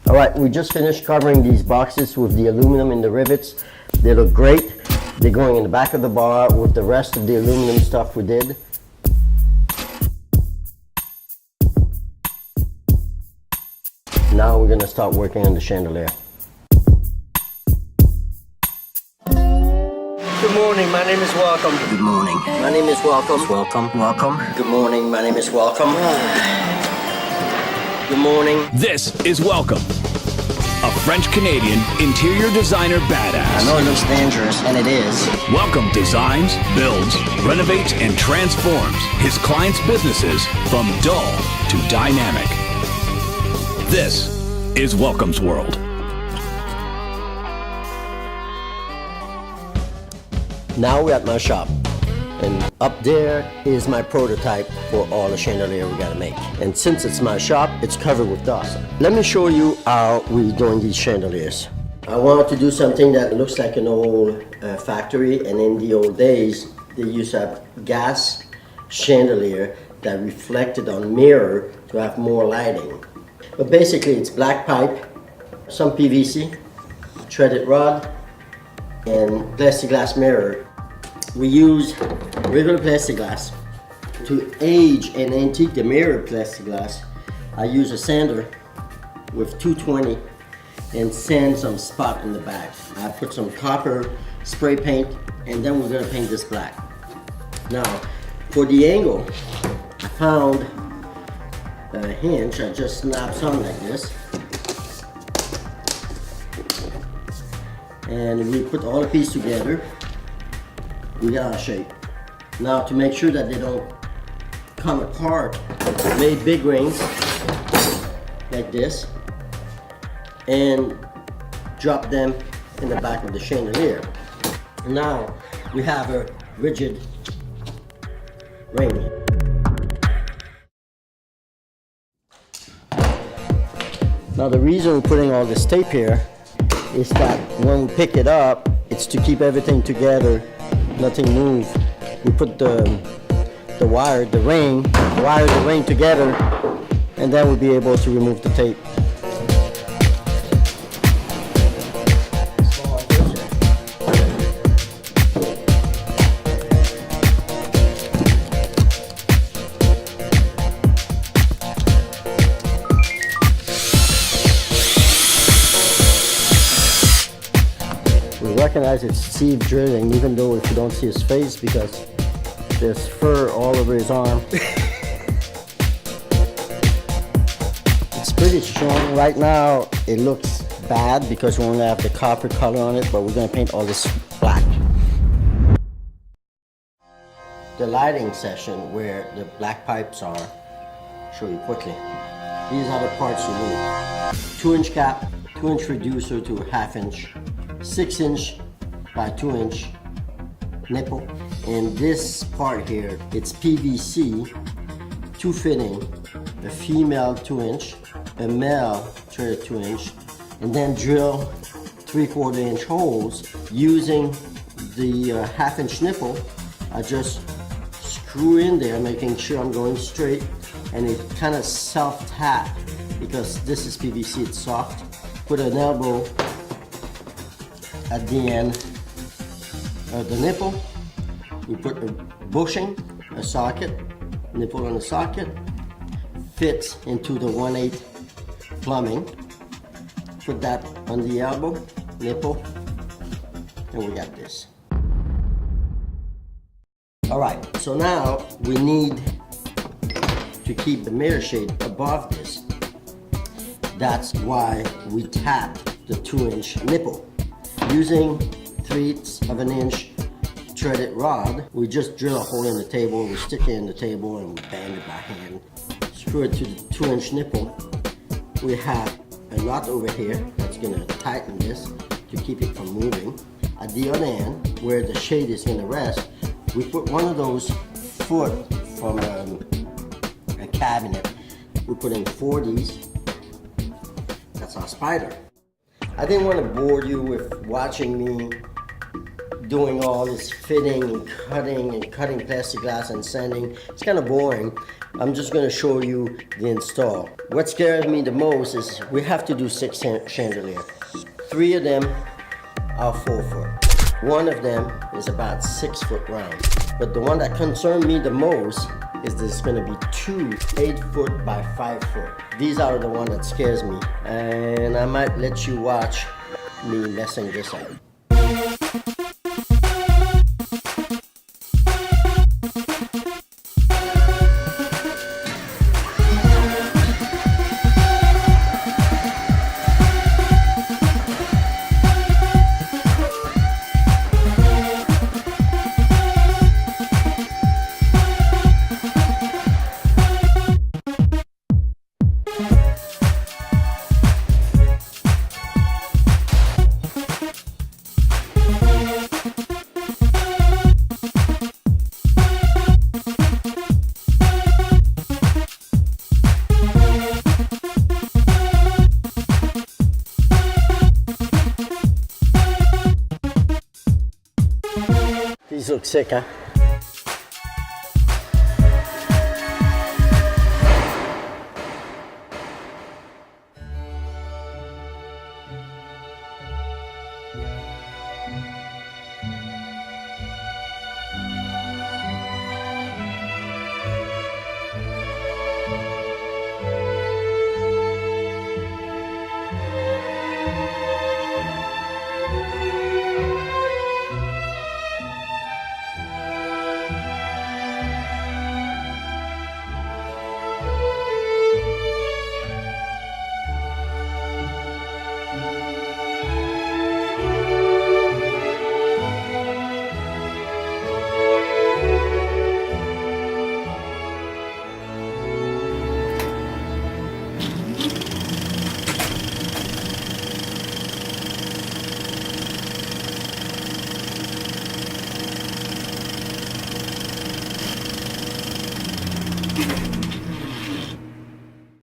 All right, we just finished covering these boxes with the aluminum in the rivets. They look great. They're going in the back of the bar with the rest of the aluminum stuff we did. Now we're gonna start working on the chandelier. Good morning, my name is Welcome. Good morning. My name is Welcome. Welcome. Good morning, my name is Welcome. Good morning. This is Welcome, a French-Canadian interior designer badass. I know it looks dangerous, and it is. Welcome designs, builds, renovates, and transforms his clients' businesses from dull to dynamic. This is Welcome's World. Now we're at my shop, and up there is my prototype for all the chandelier we gotta make. And since it's my shop, it's covered with dust. Let me show you how we're doing these chandeliers. I wanted to do something that looks like an old factory, and in the old days, they used to have gas chandelier that reflected on mirror to have more lighting. But basically, it's black pipe, some PVC, threaded rod, and plexiglass mirror. We use regular plexiglass. To age and antique the mirror plexiglass, I use a sander with 220 and sand some spot in the back. I put some copper spray paint, and then we're gonna paint this black. Now, for the angle, I found a hinge. I just snapped on like this. And we put all the pieces together. We got our shape. Now, to make sure that they don't come apart, I made big rings like this and drop them in the back of the chandelier. Now we have a rigid ring. Now the reason we're putting all this tape here is that when we pick it up, it's to keep everything together, nothing move. We put the ring together, and then we'll be able to remove the tape. We recognize it's Steve drilling, even though if you don't see his face, because there's fur all over his arm. It's pretty strong. Right now it looks bad because we only have the copper color on it, but we're going to paint all this black. The lighting session where the black pipes are, I'll show you quickly. These are the parts you need. 2-inch cap, 2-inch reducer to 1/2 inch, 6-inch by 2-inch nipple. And this part here, it's PVC, 2 fitting, a female 2-inch, a male 2-inch, and then drill 3/4 inch holes using the 1/2 inch nipple. I just screw in there, making sure I'm going straight, and it kind of self-tap because this is PVC, it's soft. Put an elbow at the end of the nipple. We put a bushing, a socket, nipple on the socket, fits into the 1/8 plumbing. Put that on the elbow, nipple, and we got this. All right, so now we need to keep the mirror shade above this. That's why we tap the 2-inch nipple. Using 3/8 of an inch threaded rod, we just drill a hole in the table, we stick it in the table, and we band it by hand. Screw it to the 2-inch nipple. We have a nut over here that's gonna tighten this to keep it from moving. At the other end, where the shade is gonna rest, we put one of those foot from a cabinet. We're putting 4 of these. That's our spider. I didn't want to bore you with watching me doing all this fitting and cutting plastic glass and sanding. It's kind of boring. I'm just going to show you the install. What scares me the most is we have to do 6 chandeliers. 3 of them are 4 foot. 1 of them is about 6 foot round. But the one that concerns me the most is there's going to be 2 8 foot by 5 foot. These are the one that scares me. And I might let you watch me messing this up. These look sick, huh?